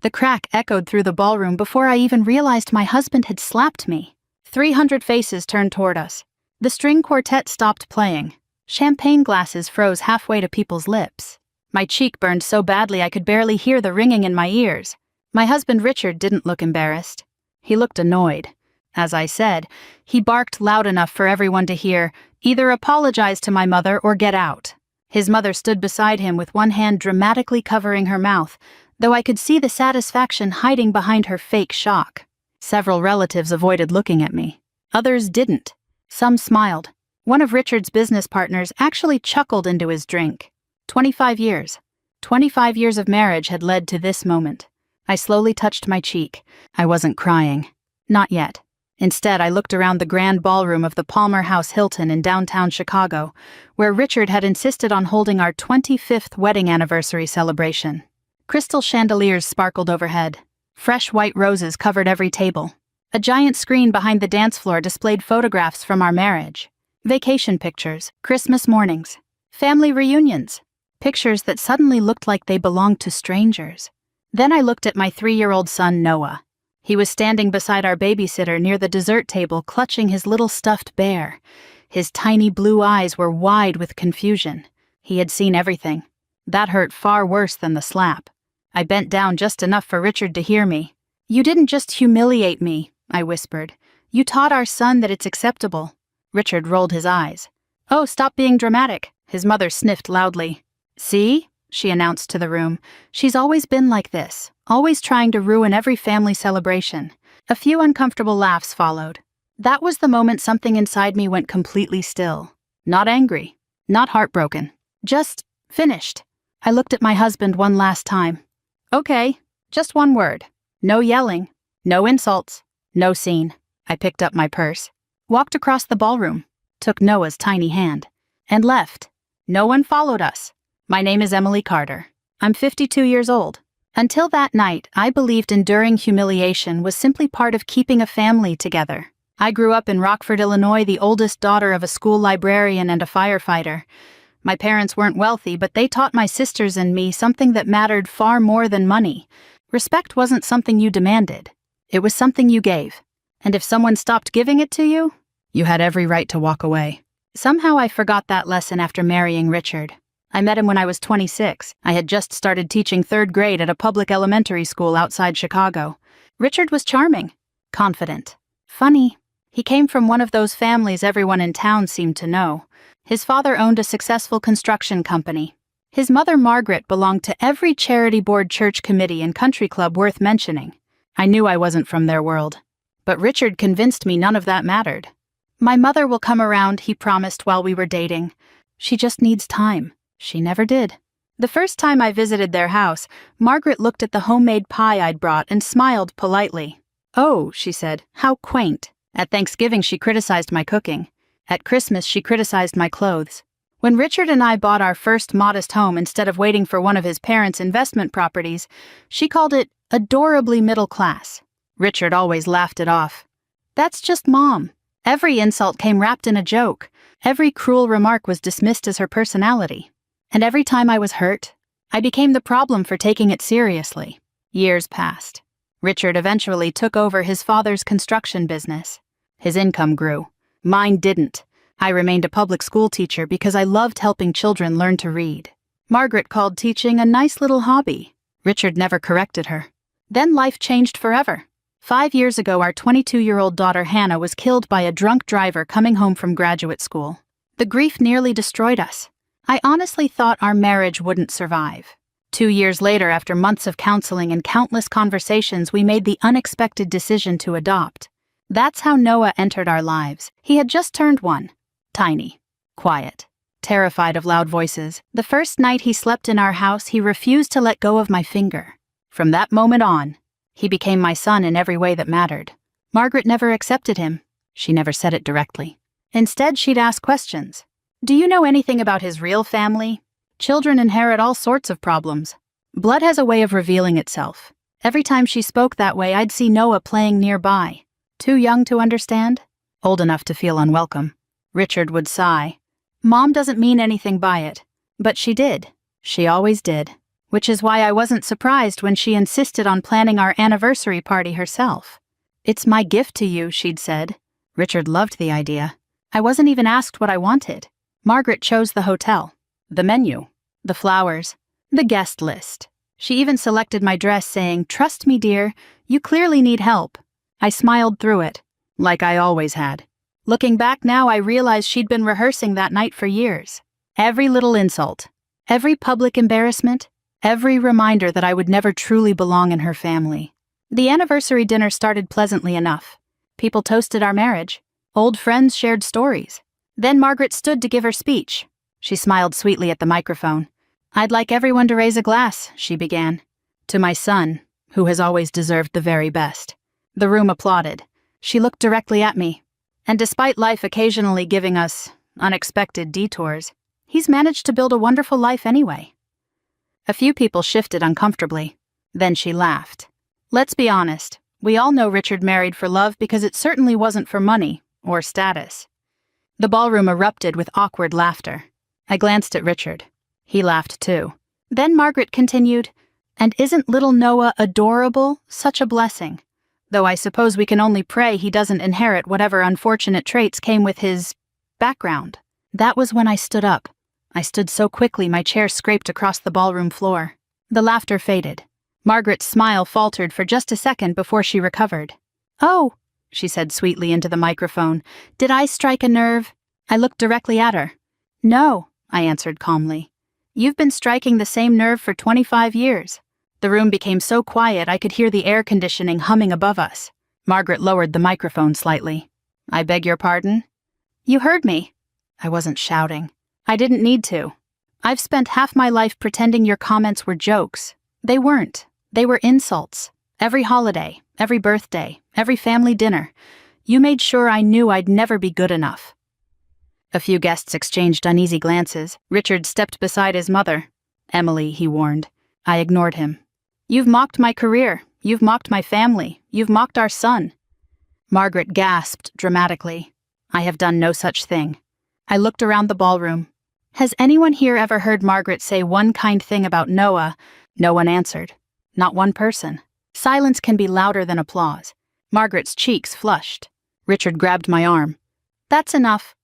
The crack echoed through the ballroom before I even realized my husband had slapped me. 300 faces turned toward us. The string quartet stopped playing. Champagne glasses froze halfway to people's lips. My cheek burned so badly I could barely hear the ringing in my ears. My husband Richard didn't look embarrassed. He looked annoyed. As I said, he barked loud enough for everyone to hear, "Either apologize to my mother or get out." His mother stood beside him with one hand dramatically covering her mouth, though I could see the satisfaction hiding behind her fake shock. Several relatives avoided looking at me. Others didn't. Some smiled. One of Richard's business partners actually chuckled into his drink. 25 years. 25 years of marriage had led to this moment. I slowly touched my cheek. I wasn't crying. Not yet. Instead, I looked around the grand ballroom of the Palmer House Hilton in downtown Chicago, where Richard had insisted on holding our 25th wedding anniversary celebration. Crystal chandeliers sparkled overhead. Fresh white roses covered every table. A giant screen behind the dance floor displayed photographs from our marriage. Vacation pictures, Christmas mornings, family reunions, pictures that suddenly looked like they belonged to strangers. Then I looked at my 3-year-old son, Noah. He was standing beside our babysitter near the dessert table, clutching his little stuffed bear. His tiny blue eyes were wide with confusion. He had seen everything. That hurt far worse than the slap. I bent down just enough for Richard to hear me. "You didn't just humiliate me," I whispered. "You taught our son that it's acceptable." Richard rolled his eyes. "Oh, stop being dramatic," his mother sniffed loudly. "See?" she announced to the room. "She's always been like this, always trying to ruin every family celebration." A few uncomfortable laughs followed. That was the moment something inside me went completely still. Not angry, not heartbroken, just finished. I looked at my husband one last time. "Okay, just one word. No yelling, no insults, no scene." I picked up my purse, walked across the ballroom, took Noah's tiny hand, and left. No one followed us. My name is Emily Carter. I'm 52 years old. Until that night, I believed enduring humiliation was simply part of keeping a family together. I grew up in Rockford, Illinois, the oldest daughter of a school librarian and a firefighter. My parents weren't wealthy, but they taught my sisters and me something that mattered far more than money. Respect wasn't something you demanded. It was something you gave. And if someone stopped giving it to you, you had every right to walk away. Somehow I forgot that lesson after marrying Richard. I met him when I was 26. I had just started teaching 3rd grade at a public elementary school outside Chicago. Richard was charming, confident, funny. He came from one of those families everyone in town seemed to know. His father owned a successful construction company. His mother, Margaret, belonged to every charity board, church committee, and country club worth mentioning. I knew I wasn't from their world. But Richard convinced me none of that mattered. "My mother will come around," he promised while we were dating. "She just needs time." She never did. The first time I visited their house, Margaret looked at the homemade pie I'd brought and smiled politely. "Oh," she said, "how quaint." At Thanksgiving, she criticized my cooking. At Christmas, she criticized my clothes. When Richard and I bought our first modest home instead of waiting for one of his parents' investment properties, she called it adorably middle class. Richard always laughed it off. "That's just Mom." Every insult came wrapped in a joke. Every cruel remark was dismissed as her personality. And every time I was hurt, I became the problem for taking it seriously. Years passed. Richard eventually took over his father's construction business. His income grew. Mine didn't. I remained a public school teacher because I loved helping children learn to read. Margaret called teaching a nice little hobby. Richard never corrected her. Then life changed forever. 5 years ago, our 22-year-old daughter Hannah was killed by a drunk driver coming home from graduate school. The grief nearly destroyed us. I honestly thought our marriage wouldn't survive. 2 years later, after months of counseling and countless conversations, we made the unexpected decision to adopt. That's how Noah entered our lives. He had just turned 1. Tiny. Quiet. Terrified of loud voices. The first night he slept in our house, he refused to let go of my finger. From that moment on, he became my son in every way that mattered. Margaret never accepted him. She never said it directly. Instead, she'd ask questions. "Do you know anything about his real family? Children inherit all sorts of problems. Blood has a way of revealing itself." Every time she spoke that way, I'd see Noah playing nearby. Too young to understand, old enough to feel unwelcome. Richard would sigh. "Mom doesn't mean anything by it." But she did. She always did. which is why I wasn't surprised when she insisted on planning our anniversary party herself. "It's my gift to you," she'd said. Richard loved the idea. I wasn't even asked what I wanted. Margaret chose the hotel, the menu, the flowers, the guest list. She even selected my dress, saying, "Trust me, dear, you clearly need help." I smiled through it, like I always had. Looking back now, I realized she'd been rehearsing that night for years. Every little insult, every public embarrassment, every reminder that I would never truly belong in her family. The anniversary dinner started pleasantly enough. People toasted our marriage. Old friends shared stories. Then Margaret stood to give her speech. She smiled sweetly at the microphone. "I'd like everyone to raise a glass," she began. "To my son, who has always deserved the very best." The room applauded. She looked directly at me. "And despite life occasionally giving us unexpected detours, he's managed to build a wonderful life anyway." A few people shifted uncomfortably. Then she laughed. "Let's be honest. We all know Richard married for love because it certainly wasn't for money or status." The ballroom erupted with awkward laughter. I glanced at Richard. He laughed too. Then Margaret continued, "And isn't little Noah adorable? Such a blessing. Though I suppose we can only pray he doesn't inherit whatever unfortunate traits came with his background." That was when I stood up. I stood so quickly my chair scraped across the ballroom floor. The laughter faded. Margaret's smile faltered for just a second before she recovered. "Oh," she said sweetly into the microphone, "did I strike a nerve?" I looked directly at her. "No," I answered calmly. "You've been striking the same nerve for 25 years. The room became so quiet I could hear the air conditioning humming above us. Margaret lowered the microphone slightly. "I beg your pardon?" "You heard me." I wasn't shouting. I didn't need to. "I've spent half my life pretending your comments were jokes. They weren't. They were insults. Every holiday, every birthday, every family dinner. You made sure I knew I'd never be good enough." A few guests exchanged uneasy glances. Richard stepped beside his mother. "Emily," he warned. I ignored him. "You've mocked my career. You've mocked my family. You've mocked our son." Margaret gasped dramatically. "I have done no such thing." I looked around the ballroom. Has anyone here ever heard Margaret say one kind thing about Noah? No one answered. Not one person. Silence can be louder than applause. Margaret's cheeks flushed. Richard grabbed my arm. "That's enough."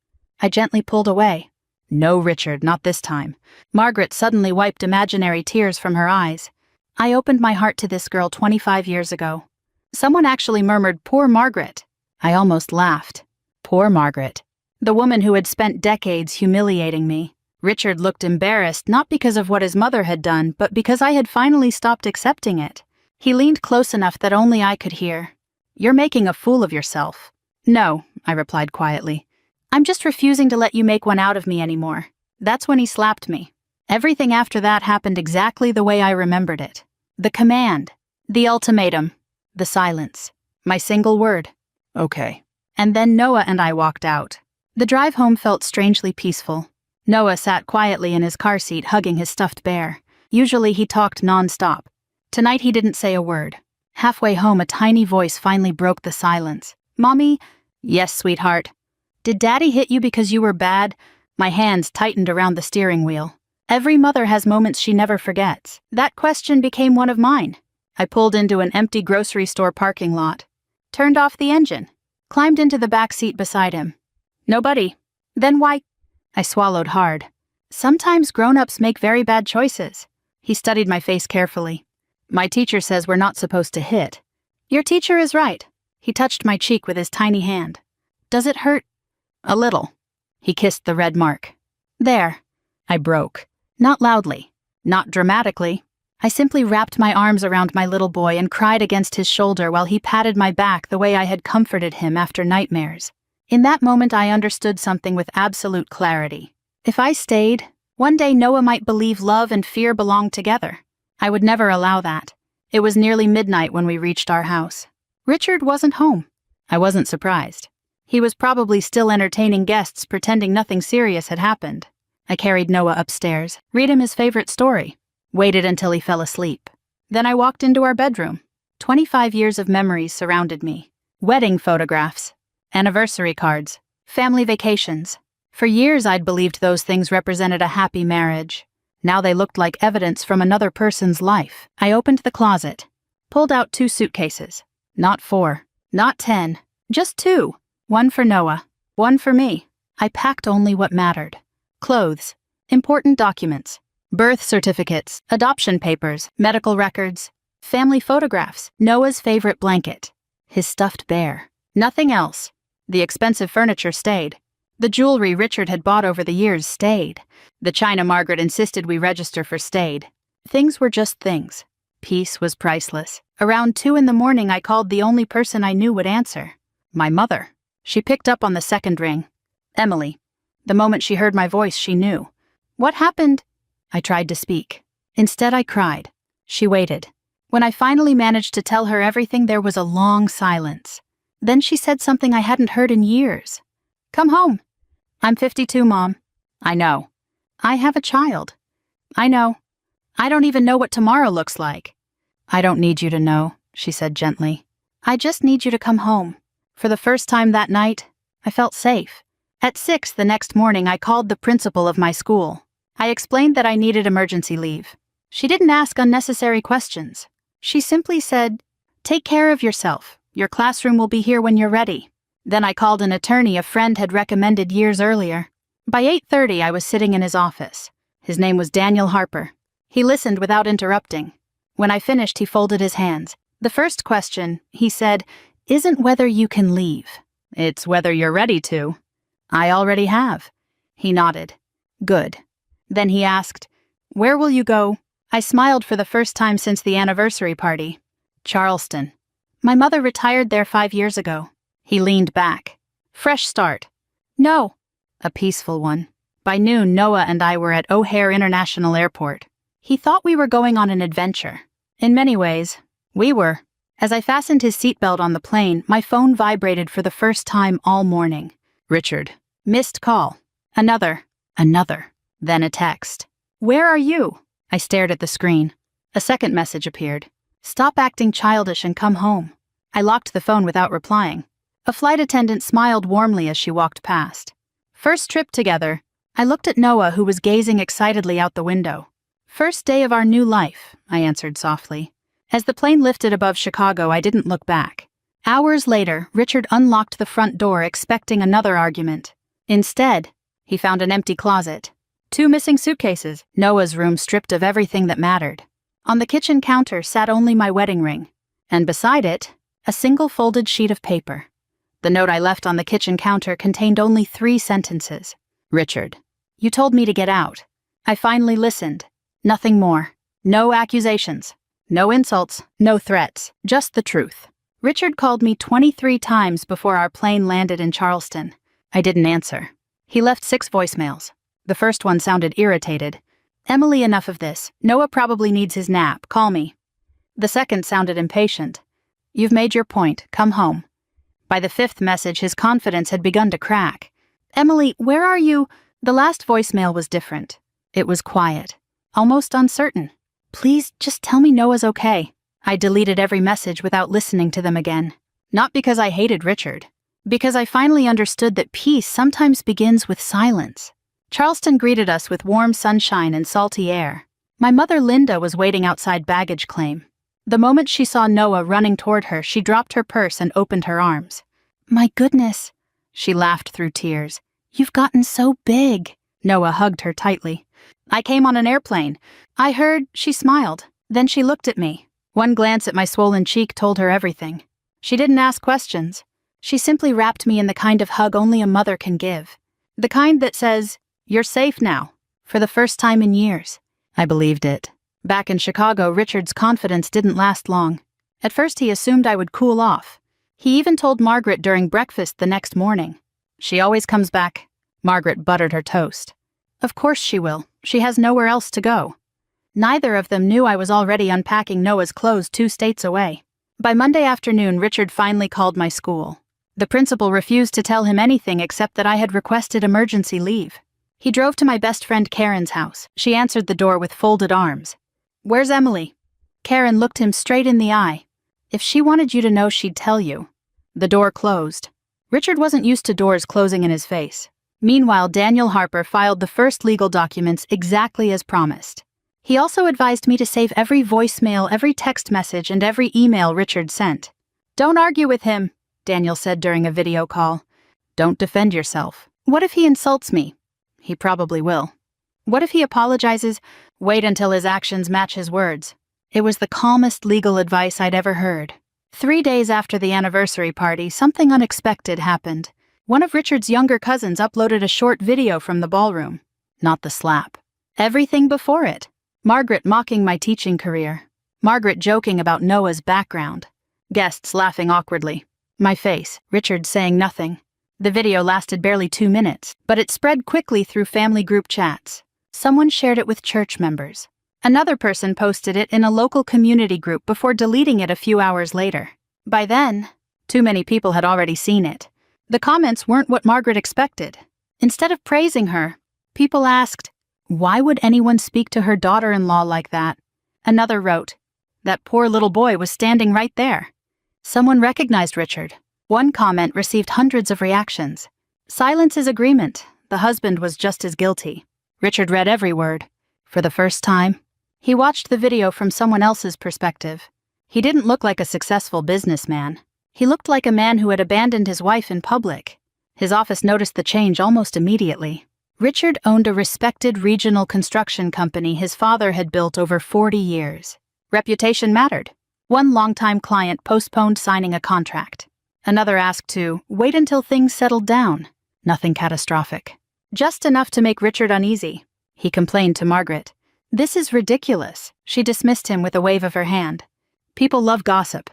I gently pulled away. "No, Richard, not this time." Margaret suddenly wiped imaginary tears from her eyes. "I opened my heart to this girl 25 years ago. Someone actually murmured, 'Poor Margaret.' I almost laughed. Poor Margaret. The woman who had spent decades humiliating me. Richard looked embarrassed, not because of what his mother had done, but because I had finally stopped accepting it. He leaned close enough that only I could hear. "You're making a fool of yourself." "No," I replied quietly. "I'm just refusing to let you make one out of me anymore." That's when he slapped me. Everything after that happened exactly the way I remembered it. The command, the ultimatum, the silence. My single word. "Okay." And then Noah and I walked out. The drive home felt strangely peaceful. Noah sat quietly in his car seat hugging his stuffed bear. Usually he talked non-stop. Tonight he didn't say a word. Halfway home, a tiny voice finally broke the silence. "Mommy?" "Yes, sweetheart." "Did Daddy hit you because you were bad?" My hands tightened around the steering wheel. Every mother has moments she never forgets. That question became one of mine. I pulled into an empty grocery store parking lot. Turned off the engine. Climbed into the back seat beside him. "Nobody." "Then why?" I swallowed hard. Sometimes grown-ups make very bad choices. He studied my face carefully. "My teacher says we're not supposed to hit." "Your teacher is right." He touched my cheek with his tiny hand. "Does it hurt?" "A little." He kissed the red mark. "There." I broke. Not loudly. Not dramatically. I simply wrapped my arms around my little boy and cried against his shoulder while he patted my back the way I had comforted him after nightmares. In that moment I understood something with absolute clarity. If I stayed, one day Noah might believe love and fear belonged together. I would never allow that. It was nearly midnight when we reached our house. Richard wasn't home. I wasn't surprised. He was probably still entertaining guests, pretending nothing serious had happened. I carried Noah upstairs, read him his favorite story, waited until he fell asleep. Then I walked into our bedroom. 25 years of memories surrounded me. Wedding photographs, anniversary cards, family vacations. For years I'd believed those things represented a happy marriage. Now they looked like evidence from another person's life. I opened the closet, pulled out 2 suitcases. Not 4, not 10, just 2. One for Noah, one for me. I packed only what mattered. Clothes, important documents, birth certificates, adoption papers, medical records, family photographs, Noah's favorite blanket, his stuffed bear. Nothing else. The expensive furniture stayed. The jewelry Richard had bought over the years stayed. The china Margaret insisted we register for stayed. Things were just things. Peace was priceless. Around 2 in the morning, I called the only person I knew would answer. My mother. She picked up on the second ring. Emily. The moment she heard my voice, she knew. What happened? I tried to speak. Instead, I cried. She waited. When I finally managed to tell her everything, there was a long silence. Then she said something I hadn't heard in years. Come home. I'm 52, Mom. I know. I have a child. I know. I don't even know what tomorrow looks like. I don't need you to know, she said gently. I just need you to come home. For the first time that night, I felt safe. At 6 the next morning, I called the principal of my school. I explained that I needed emergency leave. She didn't ask unnecessary questions. She simply said, "Take care of yourself. Your classroom will be here when you're ready." Then I called an attorney a friend had recommended years earlier. By 8:30, I was sitting in his office. His name was Daniel Harper. He listened without interrupting. When I finished, he folded his hands. The first question, he said, isn't whether you can leave. It's whether you're ready to. I already have. He nodded. Good. Then he asked, where will you go? I smiled for the first time since the anniversary party. Charleston. My mother retired there 5 years ago. He leaned back. Fresh start. No. A peaceful one. By noon, Noah and I were at O'Hare International Airport. He thought we were going on an adventure. In many ways, we were. As I fastened his seatbelt on the plane, my phone vibrated for the first time all morning. Richard. Missed call. Another. Then a text. Where are you? I stared at the screen. A second message appeared. Stop acting childish and come home. I locked the phone without replying. A flight attendant smiled warmly as she walked past. First trip together. I looked at Noah, who was gazing excitedly out the window. First day of our new life, I answered softly. As the plane lifted above Chicago, I didn't look back. Hours later, Richard unlocked the front door, expecting another argument. Instead, he found an empty closet. 2 missing suitcases, Noah's room stripped of everything that mattered. On the kitchen counter sat only my wedding ring, and beside it, a single folded sheet of paper. The note I left on the kitchen counter contained only 3 sentences. Richard, you told me to get out. I finally listened. Nothing more. No accusations. No insults. No threats. Just the truth. Richard called me 23 times before our plane landed in Charleston. I didn't answer. He left 6 voicemails. The first one sounded irritated. Emily, enough of this. Noah probably needs his nap. Call me. The second sounded impatient. You've made your point. Come home. By the 5th message, his confidence had begun to crack. Emily, where are you? The last voicemail was different. It was quiet. Almost uncertain. Please, just tell me Noah's okay. I deleted every message without listening to them again. Not because I hated Richard. Because I finally understood that peace sometimes begins with silence. Charleston greeted us with warm sunshine and salty air. My mother Linda was waiting outside baggage claim. The moment she saw Noah running toward her, she dropped her purse and opened her arms. My goodness, she laughed through tears. You've gotten so big. Noah hugged her tightly. I came on an airplane. I heard, she smiled. Then she looked at me. One glance at my swollen cheek told her everything. She didn't ask questions. She simply wrapped me in the kind of hug only a mother can give. The kind that says, you're safe now, for the first time in years. I believed it. Back in Chicago, Richard's confidence didn't last long. At first he assumed I would cool off. He even told Margaret during breakfast the next morning. She always comes back. Margaret buttered her toast. Of course she will. She has nowhere else to go. Neither of them knew I was already unpacking Noah's clothes 2 states away. By Monday afternoon, Richard finally called my school. The principal refused to tell him anything except that I had requested emergency leave. He drove to my best friend Karen's house. She answered the door with folded arms. Where's Emily? Karen looked him straight in the eye. If she wanted you to know, she'd tell you. The door closed. Richard wasn't used to doors closing in his face. Meanwhile, Daniel Harper filed the first legal documents exactly as promised. He also advised me to save every voicemail, every text message, and every email Richard sent. "Don't argue with him," Daniel said during a video call. "Don't defend yourself. What if he insults me?" "He probably will." "What if he apologizes?" "Wait until his actions match his words." It was the calmest legal advice I'd ever heard. 3 days after the anniversary party, something unexpected happened. One of Richard's younger cousins uploaded a short video from the ballroom. Not the slap. Everything before it. Margaret mocking my teaching career. Margaret joking about Noah's background. Guests laughing awkwardly. My face, Richard saying nothing. The video lasted barely 2 minutes, but it spread quickly through family group chats. Someone shared it with church members. Another person posted it in a local community group before deleting it a few hours later. By then, too many people had already seen it. The comments weren't what Margaret expected. Instead of praising her, people asked, "Why would anyone speak to her daughter-in-law like that?" Another wrote, "That poor little boy was standing right there." Someone recognized Richard. One comment received hundreds of reactions. Silence is agreement. The husband was just as guilty. Richard read every word. For the first time, he watched the video from someone else's perspective. He didn't look like a successful businessman. He looked like a man who had abandoned his wife in public. His office noticed the change almost immediately. Richard owned a respected regional construction company his father had built over 40 years. Reputation mattered. One longtime client postponed signing a contract. Another asked to wait until things settled down. Nothing catastrophic. Just enough to make Richard uneasy. He complained to Margaret. "This is ridiculous." She dismissed him with a wave of her hand. "People love gossip.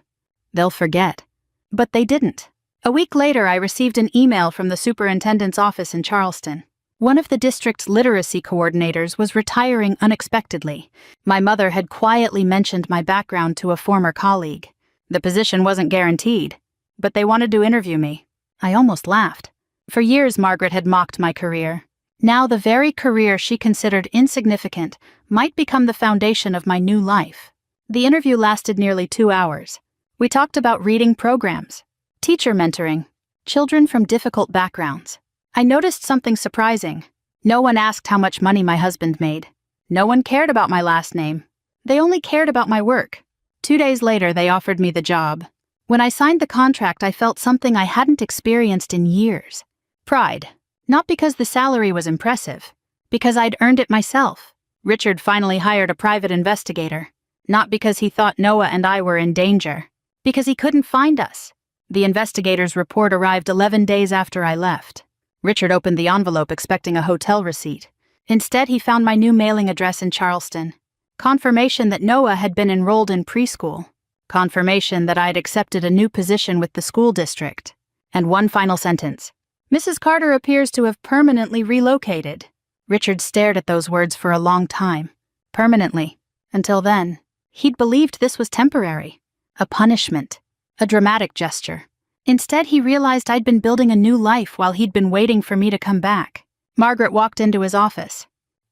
They'll forget." But they didn't. A week later, I received an email from the superintendent's office in Charleston. One of the district's literacy coordinators was retiring unexpectedly. My mother had quietly mentioned my background to a former colleague. The position wasn't guaranteed, but they wanted to interview me. I almost laughed. For years, Margaret had mocked my career. Now, the very career she considered insignificant might become the foundation of my new life. The interview lasted nearly 2 hours. We talked about reading programs, teacher mentoring, children from difficult backgrounds. I noticed something surprising. No one asked how much money my husband made. No one cared about my last name. They only cared about my work. 2 days later, they offered me the job. When I signed the contract, I felt something I hadn't experienced in years. Pride. Not because the salary was impressive, because I'd earned it myself. Richard finally hired a private investigator. Not because he thought Noah and I were in danger. Because he couldn't find us. The investigator's report arrived 11 days after I left. Richard opened the envelope expecting a hotel receipt. Instead, he found my new mailing address in Charleston. Confirmation that Noah had been enrolled in preschool. Confirmation that I'd accepted a new position with the school district. And one final sentence. "Mrs. Carter appears to have permanently relocated." Richard stared at those words for a long time. Permanently. Until then, he'd believed this was temporary. A punishment. A dramatic gesture. Instead, he realized I'd been building a new life while he'd been waiting for me to come back. Margaret walked into his office.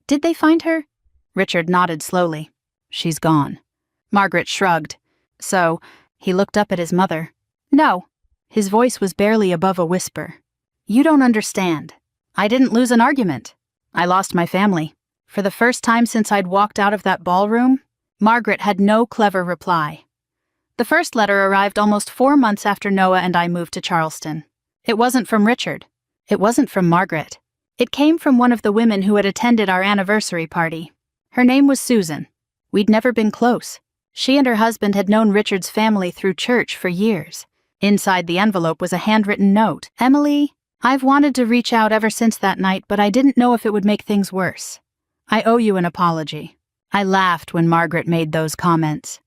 "Did they find her?" Richard nodded slowly. "She's gone." Margaret shrugged. "So," he looked up at his mother. "No." His voice was barely above a whisper. "You don't understand. I didn't lose an argument. I lost my family. For the first time since I'd walked out of that ballroom." Margaret had no clever reply. The first letter arrived almost 4 months after Noah and I moved to Charleston. It wasn't from Richard. It wasn't from Margaret. It came from one of the women who had attended our anniversary party. Her name was Susan. We'd never been close. She and her husband had known Richard's family through church for years. Inside the envelope was a handwritten note. "Emily, I've wanted to reach out ever since that night, but I didn't know if it would make things worse. I owe you an apology." I laughed when Margaret made those comments.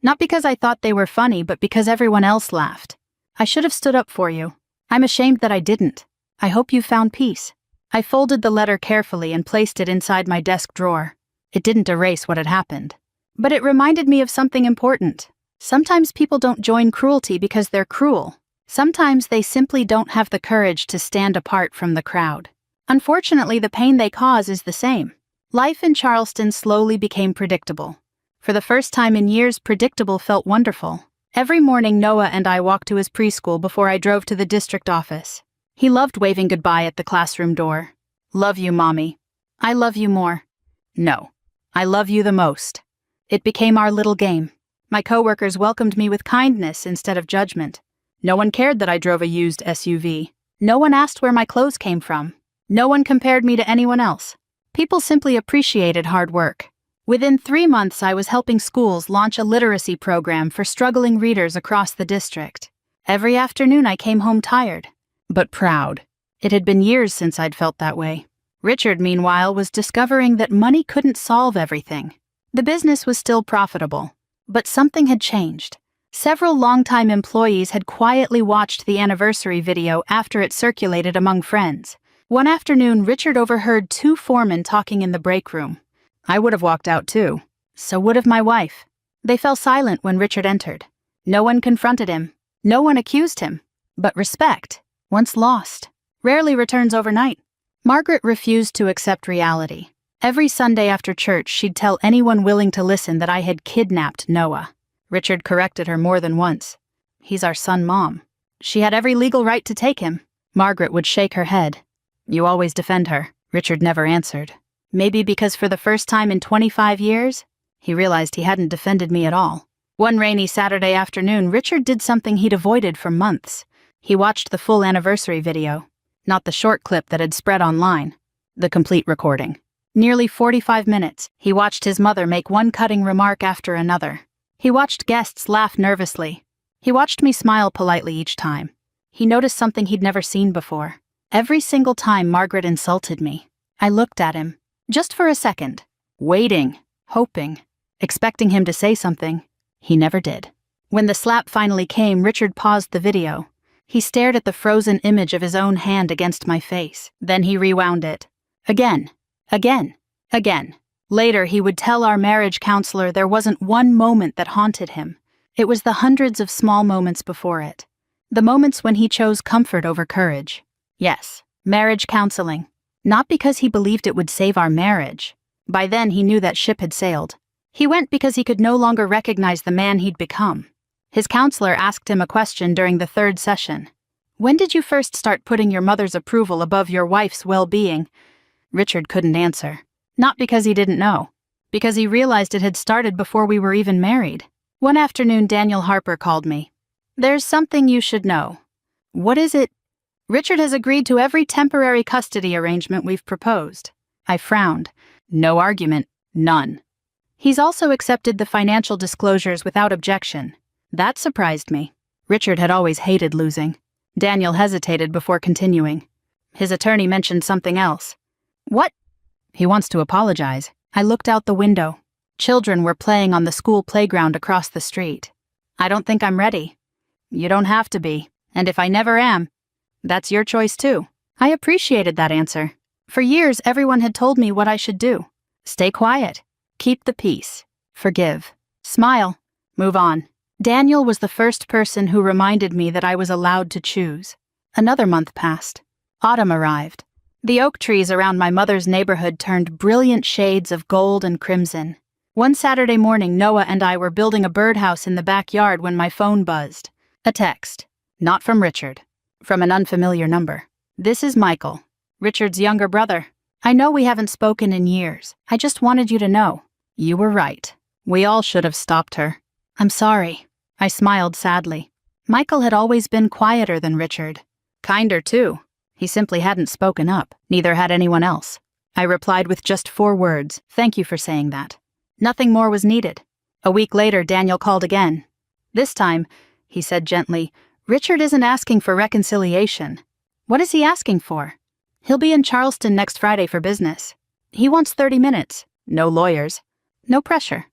Not because I thought they were funny, but because everyone else laughed. "I should have stood up for you. I'm ashamed that I didn't. I hope you found peace." I folded the letter carefully and placed it inside my desk drawer. It didn't erase what had happened. But it reminded me of something important. Sometimes people don't join cruelty because they're cruel. Sometimes they simply don't have the courage to stand apart from the crowd. Unfortunately, the pain they cause is the same. Life in Charleston slowly became predictable. For the first time in years, predictable felt wonderful. Every morning, Noah and I walked to his preschool before I drove to the district office. He loved waving goodbye at the classroom door. "Love you, Mommy." "I love you more." "No. I love you the most." It became our little game. My coworkers welcomed me with kindness instead of judgment. No one cared that I drove a used SUV. No one asked where my clothes came from. No one compared me to anyone else. People simply appreciated hard work. Within 3 months, I was helping schools launch a literacy program for struggling readers across the district. Every afternoon, I came home tired, but proud. It had been years since I'd felt that way. Richard, meanwhile, was discovering that money couldn't solve everything. The business was still profitable, but something had changed. Several longtime employees had quietly watched the anniversary video after it circulated among friends. One afternoon, Richard overheard 2 foremen talking in the break room. I would have walked out too. So would have my wife. They fell silent when Richard entered. No one confronted him. No one accused him. But respect, once lost, rarely returns overnight. Margaret refused to accept reality. Every Sunday after church, she'd tell anyone willing to listen that I had kidnapped Noah. Richard corrected her more than once. "He's our son, Mom." She had every legal right to take him. Margaret would shake her head. "You always defend her." Richard never answered. Maybe because for the first time in 25 years, he realized he hadn't defended me at all. One rainy Saturday afternoon, Richard did something he'd avoided for months. He watched the full anniversary video, not the short clip that had spread online, the complete recording. Nearly 45 minutes, he watched his mother make one cutting remark after another. He watched guests laugh nervously. He watched me smile politely each time. He noticed something he'd never seen before. Every single time Margaret insulted me, I looked at him, just for a second, waiting, hoping, expecting him to say something. He never did. When the slap finally came, Richard paused the video. He stared at the frozen image of his own hand against my face. Then he rewound it. Again, again, again. Later, he would tell our marriage counselor there wasn't one moment that haunted him. It was the hundreds of small moments before it. The moments when he chose comfort over courage. Yes, marriage counseling. Not because he believed it would save our marriage. By then, he knew that ship had sailed. He went because he could no longer recognize the man he'd become. His counselor asked him a question during the 3rd session. "When did you first start putting your mother's approval above your wife's well-being?" Richard couldn't answer. Not because he didn't know. Because he realized it had started before we were even married. One afternoon, Daniel Harper called me. "There's something you should know." "What is it?" "Richard has agreed to every temporary custody arrangement we've proposed." I frowned. No argument, none. "He's also accepted the financial disclosures without objection." That surprised me. Richard had always hated losing. Daniel hesitated before continuing. His attorney mentioned something else. "What?" "He wants to apologize." I looked out the window. Children were playing on the school playground across the street. "I don't think I'm ready." "You don't have to be. And if I never am, that's your choice too." I appreciated that answer. For years, everyone had told me what I should do. Stay quiet. Keep the peace. Forgive. Smile. Move on. Daniel was the first person who reminded me that I was allowed to choose. Another month passed. Autumn arrived. The oak trees around my mother's neighborhood turned brilliant shades of gold and crimson. One Saturday morning, Noah and I were building a birdhouse in the backyard when my phone buzzed. A text. Not from Richard. From an unfamiliar number. "This is Michael, Richard's younger brother. I know we haven't spoken in years. I just wanted you to know. You were right. We all should have stopped her." "I'm sorry." I smiled sadly. Michael had always been quieter than Richard. Kinder, too. He simply hadn't spoken up. Neither had anyone else. I replied with just 4 words. "Thank you for saying that." Nothing more was needed. A week later, Daniel called again. "This time," he said gently, "Richard isn't asking for reconciliation." "What is he asking for?" "He'll be in Charleston next Friday for business. He wants 30 minutes. No lawyers. No pressure.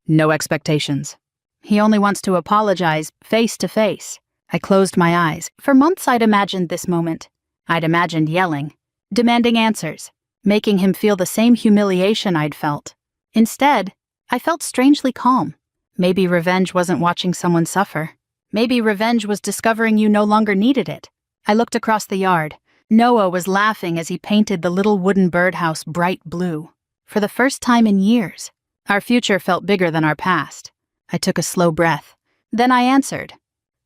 No expectations. He only wants to apologize face to face." I closed my eyes. For months I'd imagined this moment. I'd imagined yelling, demanding answers, making him feel the same humiliation I'd felt. Instead, I felt strangely calm. Maybe revenge wasn't watching someone suffer. Maybe revenge was discovering you no longer needed it. I looked across the yard. Noah was laughing as he painted the little wooden birdhouse bright blue. For the first time in years, our future felt bigger than our past. I took a slow breath. Then I answered.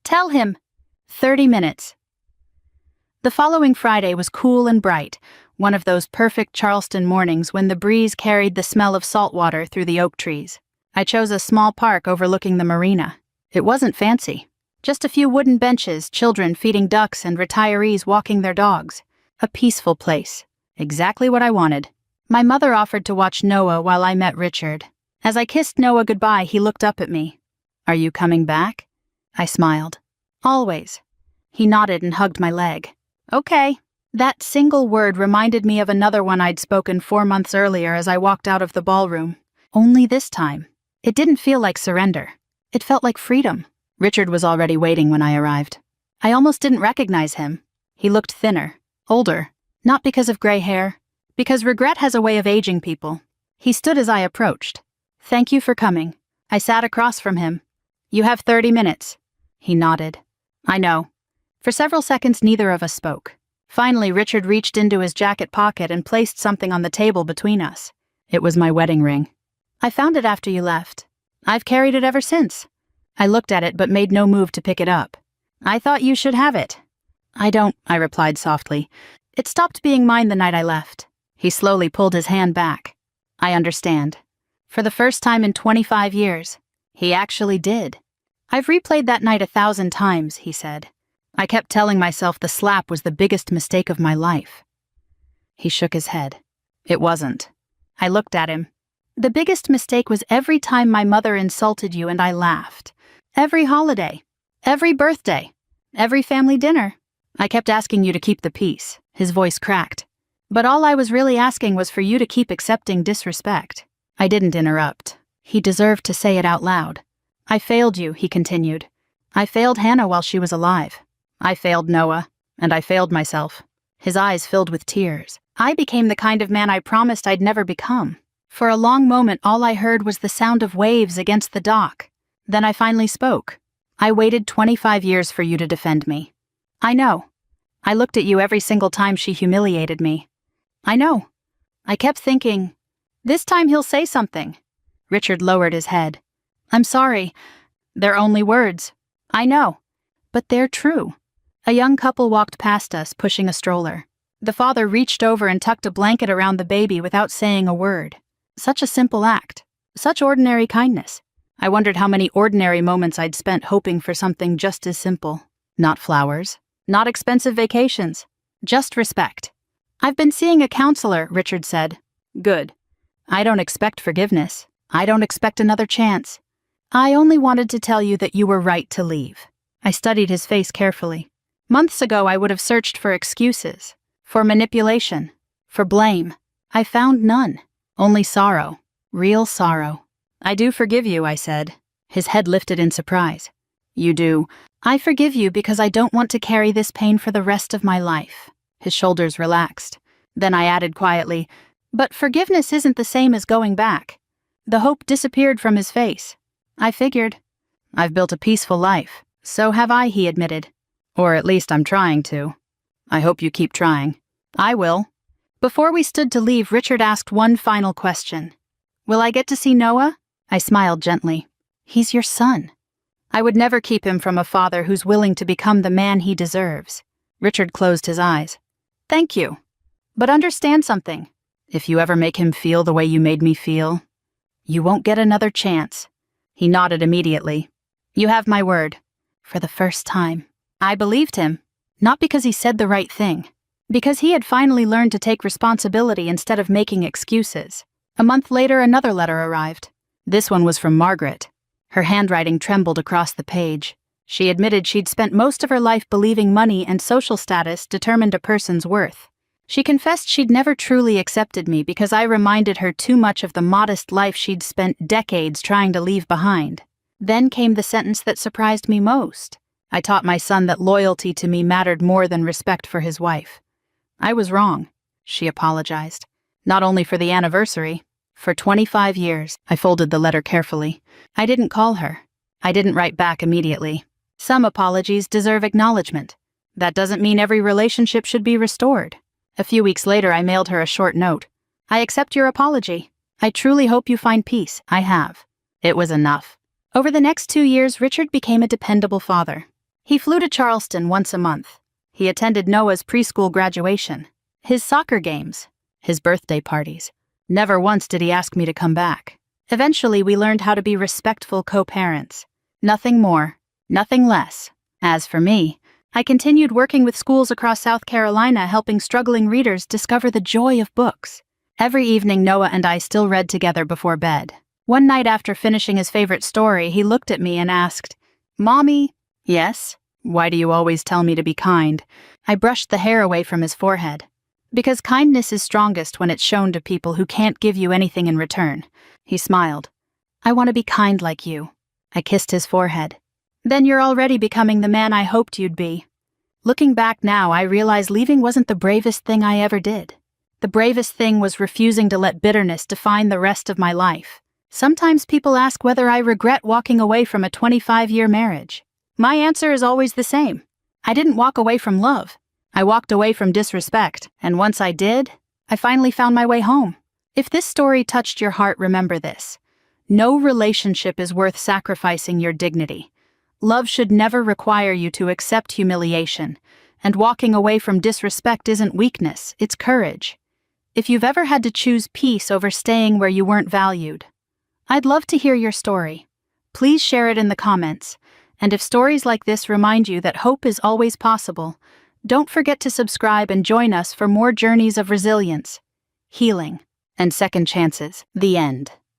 "Tell him. 30 minutes. The following Friday was cool and bright, one of those perfect Charleston mornings when the breeze carried the smell of salt water through the oak trees. I chose a small park overlooking the marina. It wasn't fancy. Just a few wooden benches, children feeding ducks, and retirees walking their dogs. A peaceful place. Exactly what I wanted. My mother offered to watch Noah while I met Richard. As I kissed Noah goodbye, he looked up at me. "Are you coming back?" I smiled. "Always." He nodded and hugged my leg. "Okay." That single word reminded me of another one I'd spoken 4 months earlier as I walked out of the ballroom. Only this time, it didn't feel like surrender. It felt like freedom. Richard was already waiting when I arrived. I almost didn't recognize him. He looked thinner, older, not because of gray hair, because regret has a way of aging people. He stood as I approached. "Thank you for coming." I sat across from him. "You have 30 minutes. He nodded. "I know." For several seconds, neither of us spoke. Finally, Richard reached into his jacket pocket and placed something on the table between us. It was my wedding ring. "I found it after you left. I've carried it ever since." I looked at it but made no move to pick it up. "I thought you should have it." "I don't," I replied softly. "It stopped being mine the night I left." He slowly pulled his hand back. "I understand." For the first time in 25 years, he actually did. "I've replayed that night 1,000 times," he said. "I kept telling myself the slap was the biggest mistake of my life." He shook his head. "It wasn't." I looked at him. "The biggest mistake was every time my mother insulted you and I laughed. Every holiday. Every birthday. Every family dinner. I kept asking you to keep the peace." His voice cracked. "But all I was really asking was for you to keep accepting disrespect." I didn't interrupt. He deserved to say it out loud. "I failed you," he continued. "I failed Hannah while she was alive. I failed Noah, and I failed myself." His eyes filled with tears. I became the kind of man I promised I'd never become. For a long moment, all I heard was the sound of waves against the dock. Then I finally spoke. "I waited 25 years for you to defend me." "I know." "I looked at you every single time she humiliated me." "I know." I kept thinking, this time he'll say something. Richard lowered his head. "I'm sorry. They're only words." "I know. But they're true." A young couple walked past us, pushing a stroller. The father reached over and tucked a blanket around the baby without saying a word. Such a simple act. Such ordinary kindness. I wondered how many ordinary moments I'd spent hoping for something just as simple. Not flowers. Not expensive vacations. Just respect. "I've been seeing a counselor," Richard said. "Good. I don't expect forgiveness. I don't expect another chance. I only wanted to tell you that you were right to leave." I studied his face carefully. Months ago, I would have searched for excuses, for manipulation, for blame. I found none. Only sorrow. Real sorrow. "I do forgive you," I said. His head lifted in surprise. "You do?" "I forgive you because I don't want to carry this pain for the rest of my life." His shoulders relaxed. Then I added quietly, "But forgiveness isn't the same as going back." The hope disappeared from his face. I figured. "I've built a peaceful life. So have I," he admitted. "Or at least I'm trying to. I hope you keep trying." "I will." Before we stood to leave, Richard asked one final question. "Will I get to see Noah?" I smiled gently. "He's your son." I would never keep him from a father who's willing to become the man he deserves. Richard closed his eyes. "Thank you. But understand something. If you ever make him feel the way you made me feel, you won't get another chance." He nodded immediately. "You have my word." For the first time. I believed him. Not because he said the right thing. Because he had finally learned to take responsibility instead of making excuses. A month later, another letter arrived. This one was from Margaret. Her handwriting trembled across the page. She admitted she'd spent most of her life believing money and social status determined a person's worth. She confessed she'd never truly accepted me because I reminded her too much of the modest life she'd spent decades trying to leave behind. Then came the sentence that surprised me most. I taught my son that loyalty to me mattered more than respect for his wife. I was wrong, she apologized. Not only for the anniversary, for 25 years. I folded the letter carefully. I didn't call her. I didn't write back immediately. Some apologies deserve acknowledgement. That doesn't mean every relationship should be restored. A few weeks later, I mailed her a short note. "I accept your apology. I truly hope you find peace." I have. It was enough. Over the next 2 years, Richard became a dependable father. He flew to Charleston once a month. He attended Noah's preschool graduation, his soccer games, his birthday parties. Never once did he ask me to come back. Eventually, we learned how to be respectful co-parents. Nothing more, nothing less. As for me, I continued working with schools across South Carolina, helping struggling readers discover the joy of books. Every evening, Noah and I still read together before bed. One night after finishing his favorite story, he looked at me and asked, "Mommy?" "Yes? Why do you always tell me to be kind?" I brushed the hair away from his forehead. "Because kindness is strongest when it's shown to people who can't give you anything in return." He smiled. "I want to be kind like you." I kissed his forehead. "Then you're already becoming the man I hoped you'd be." Looking back now, I realize leaving wasn't the bravest thing I ever did. The bravest thing was refusing to let bitterness define the rest of my life. Sometimes people ask whether I regret walking away from a 25-year marriage. My answer is always the same. I didn't walk away from love. I walked away from disrespect, and once I did, I finally found my way home. If this story touched your heart, remember this. No relationship is worth sacrificing your dignity. Love should never require you to accept humiliation, and walking away from disrespect isn't weakness, it's courage. If you've ever had to choose peace over staying where you weren't valued, I'd love to hear your story. Please share it in the comments, and if stories like this remind you that hope is always possible, don't forget to subscribe and join us for more journeys of resilience, healing, and second chances. The end.